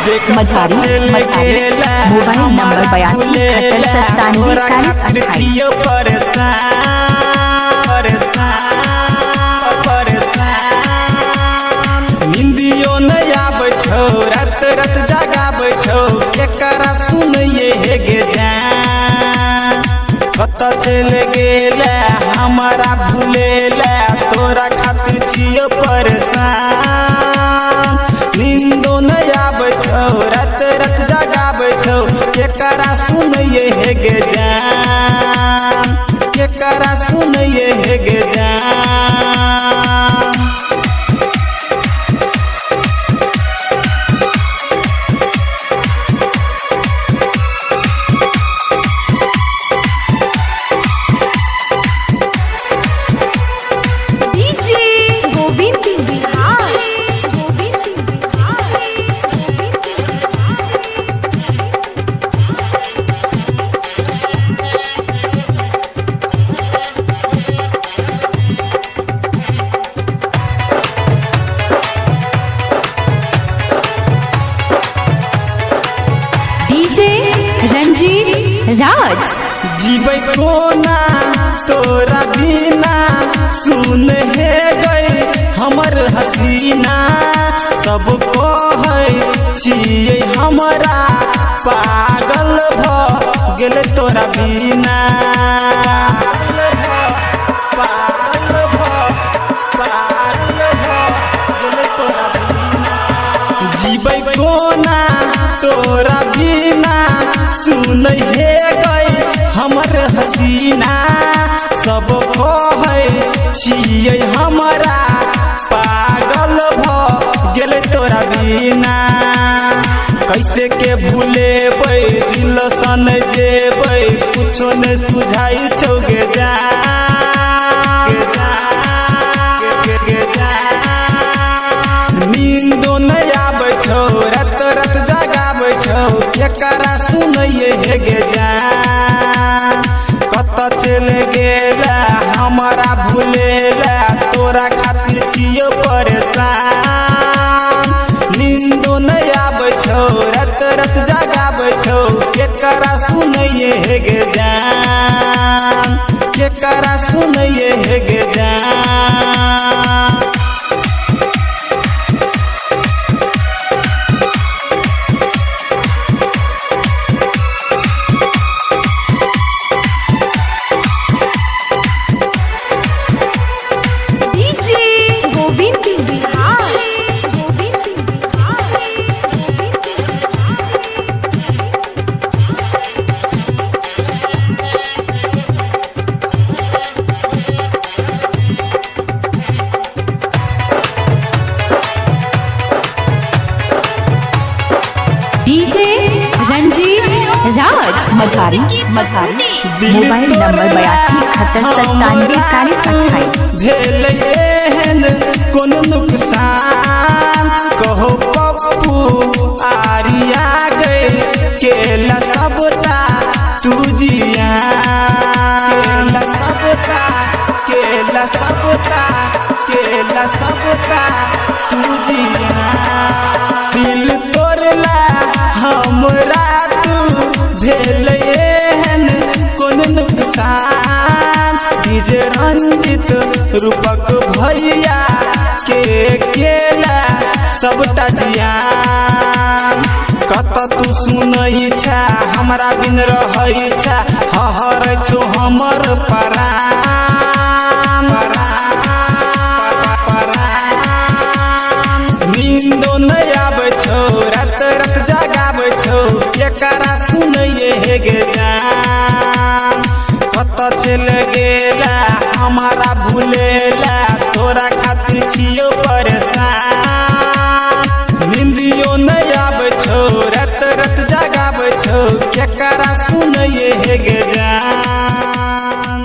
Majhari mobile number 82 निंदियो नहीं आबै छौ रात रात जगाबै छौ केकरा सुनिए हे गे जान कत चले गेला हमारा भूलेला तोरा खातिर छियो परेशान निंदो नहीं आबै छौ रात रात जगाबै छौ केकरा सुनिए हे गे जान केकरा सुनिए हे गे जान रंजीत राज जीबै कोना तोरा बिना सुन हे गई हमर हसीना सब कहै छियै हमरा पागल भ गेल तोरा बिना पागल भ गेल तोरा बिना जीबै कोना तोरा बिना सुन हे गई हमर हसीना सब कहै छियै हमरा पागल भ गेल तोरा बिना कैसे के भूलेबै दिल सन जेबै कुछो न सुझाई छौ गे नींदो नहीं आबै छौ रात रात जगाबै छौ केकरा सुनिए हे गे जान कत चले गेला हमारा भूलेला तोरा खातिर छियो परेशान नींदो नहीं आबै छौ रात रात जगाबै छौ केकरा सुनिए हे गे जान केकरा सुनिए हे गे जान रंजीत राज मझारी मोबाइल नंबर 82 कोनो नुकसान कहो पप्पू आरिया गए केला सबटा तू जिया केला सबटा तू जिया दिल तोड़ला हमरा तू भेल कोन नुकसान डीजे रंजित रूपक भैया के केला सबटा जियान कत तू सुनई छा हमरा बिन रहई छा हहर छो हमर परान नींदो नहीं आबै छौ रात रात जगाबै छौ केकरा सुनिए हे गे जान कत चले गेला हमारा भूलेला तोरा खातिर छियो परेशान निंदियो नहीं आबै छौ रात रात जगाबै छौ केकरा सुनिए हे गे जान।